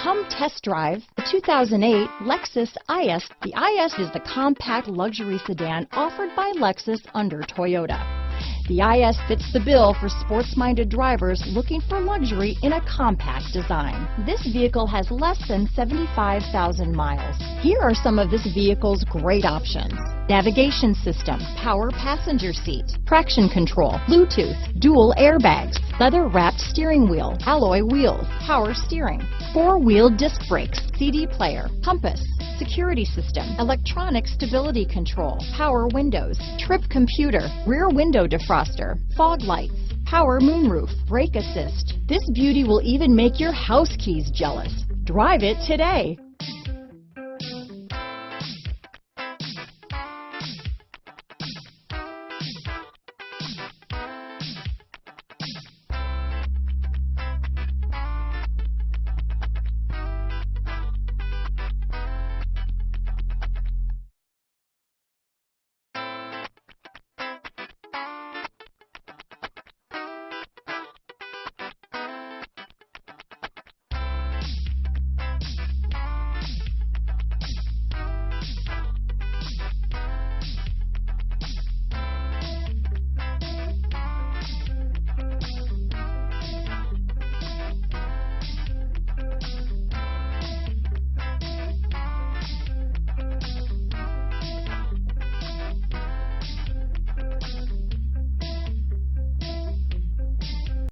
Come test drive the 2008 Lexus IS. The IS is the compact luxury sedan offered by Lexus under Toyota. The IS fits the bill for sports-minded drivers looking for luxury in a compact design. This vehicle has less than 75,000 miles. Here are some of this vehicle's great options: navigation system, power passenger seat, traction control, Bluetooth, dual airbags, leather-wrapped steering wheel, alloy wheels, power steering, four-wheel disc brakes, CD player, compass, security system, electronic stability control, power windows, trip computer, rear window defroster, fog lights, power moonroof, brake assist. This beauty will even make your house keys jealous. Drive it today.